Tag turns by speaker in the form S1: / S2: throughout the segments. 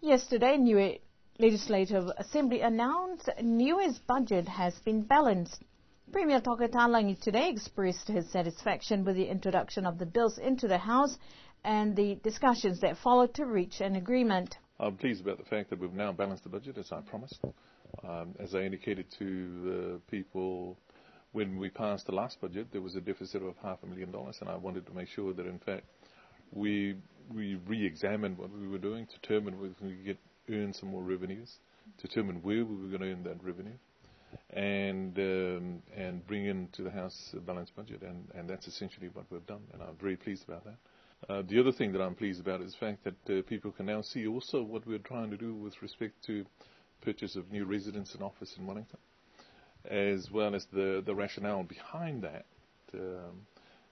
S1: Yesterday, Niue Legislative Assembly announced Niue's budget has been balanced. Premier Toka Talangi today expressed his satisfaction with the introduction of the bills into the House and the discussions that followed to reach an agreement.
S2: I'm pleased about the fact that we've now balanced the budget, as I promised. As I indicated to people when we passed the last budget, there was a deficit of $500,000, and I wanted to make sure that, in fact, we re-examined what we were doing, determined whether we could earn some more revenues, determined where we were going to earn that revenue, and bring into the House a balanced budget, and that's essentially what we've done, and I'm very pleased about that. The other thing that I'm pleased about is the fact that people can now see also what we're trying to do with respect to purchase of new residence and office in Wellington, as well as the rationale behind that.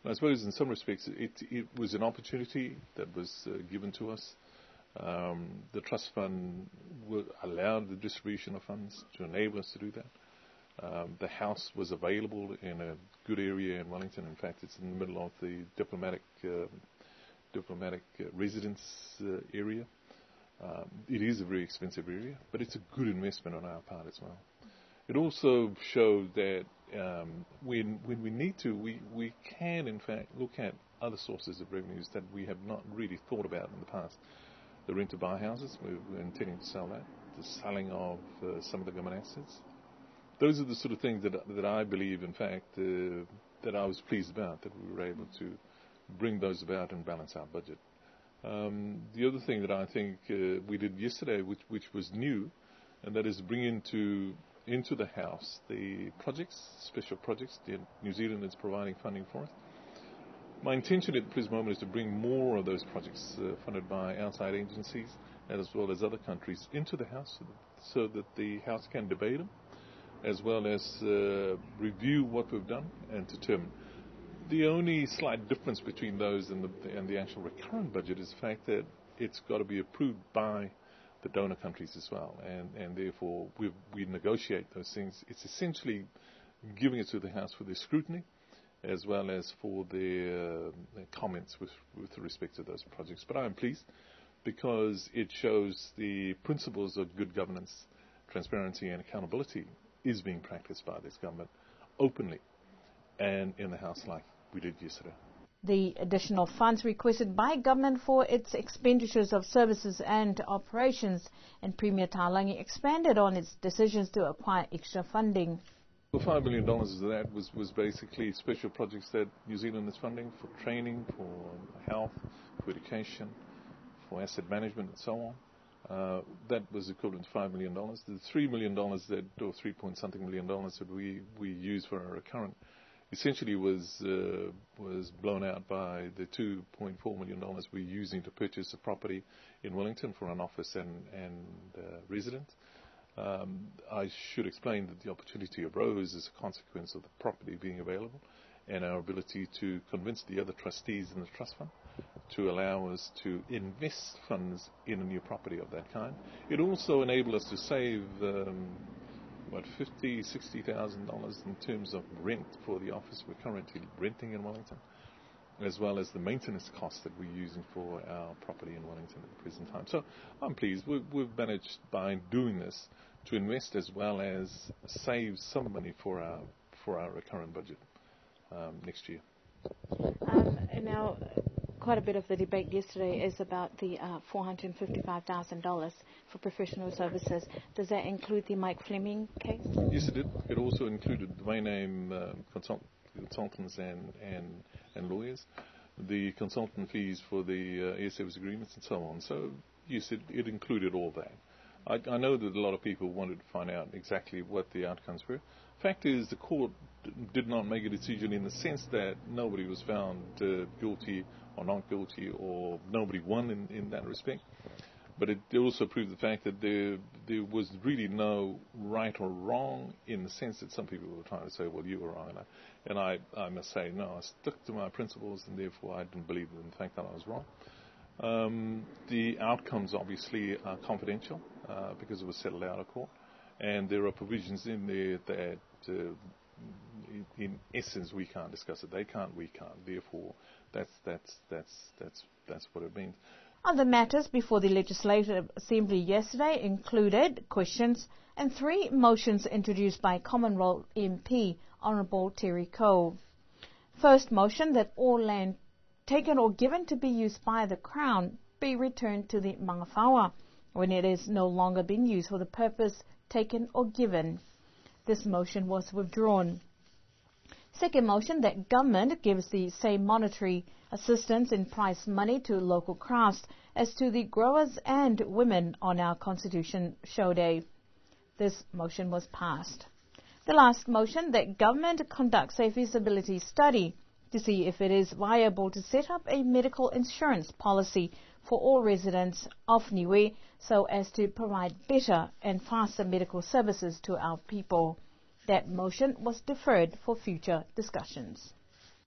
S2: I suppose in some respects it was an opportunity that was given to us. The trust fund allowed the distribution of funds to enable us to do that. The house was available in a good area in Wellington. In fact, it's in the middle of the diplomatic residence area. It is a very expensive area, but it's a good investment on our part as well. It also showed that when we need to, we can in fact look at other sources of revenues that we have not really thought about in the past. The rent-to-buy houses, we're intending to sell that. The selling of some of the government assets. Those are the sort of things that I believe, in fact, that I was pleased about, that we were able to bring those about and balance our budget. The other thing that I think we did yesterday, which was new, and that is bring into the House the projects, special projects that New Zealand is providing funding for it. My intention at the present moment is to bring more of those projects funded by outside agencies as well as other countries into the House so that the House can debate them as well as review what we've done and determine. The only slight difference between those and the actual recurrent budget is the fact that it's got to be approved by the donor countries as well, and therefore we negotiate those things. It's essentially giving it to the House for their scrutiny as well as for their comments with respect to those projects. But I'm pleased because it shows the principles of good governance, transparency and accountability is being practiced by this government openly and in the House like we did yesterday.
S1: The additional funds requested by government for its expenditures of services and operations, and Premier Talangi expanded on its decisions to acquire extra funding.
S2: The $5 million of that was basically special projects that New Zealand is funding for training, for health, for education, for asset management and so on. That was equivalent to $5 million. The $3 million or 3 point something million dollars that we used for our recurrent essentially was blown out by the $2.4 million we're using to purchase a property in Wellington for an office and residence. I should explain that the opportunity arose as a consequence of the property being available and our ability to convince the other trustees in the trust fund to allow us to invest funds in a new property of that kind. It also enabled us to save $50,000-$60,000 in terms of rent for the office we're currently renting in Wellington, as well as the maintenance costs that we're using for our property in Wellington at the present time. So I'm pleased. We've managed by doing this to invest as well as save some money for our recurrent budget next year.
S1: Now, quite a bit of the debate yesterday is about the $455,000 for professional services. Does that include the Mike Fleming case?
S2: Yes, it did. It also included domain name consultants and lawyers, the consultant fees for the air service agreements and so on. So, yes, it included all that. I know that a lot of people wanted to find out exactly what the outcomes were. Fact is, the court did not make a decision in the sense that nobody was found guilty or not guilty, or nobody won in that respect. But it also proved the fact that there was really no right or wrong in the sense that some people were trying to say, well, you were wrong. And I must say, no, I stuck to my principles, and therefore I didn't believe in the fact that I was wrong. The outcomes obviously are confidential because it was settled out of court, and there are provisions in there that, in essence, we can't discuss it. They can't, we can't. Therefore, that's what it means.
S1: Other matters before the Legislative Assembly yesterday included questions and 3 motions introduced by Commonwealth MP Honourable Terry Cole. First motion that all land taken or given to be used by the Crown be returned to the Mangawhaua when it is no longer being used for the purpose taken or given. This motion was withdrawn. Second motion that government gives the same monetary assistance in prize money to local crafts as to the growers and women on our Constitution Show Day. This motion was passed. The last motion that government conducts a feasibility study to see if it is viable to set up a medical insurance policy for all residents of Niue so as to provide better and faster medical services to our people. That motion was deferred for future discussions.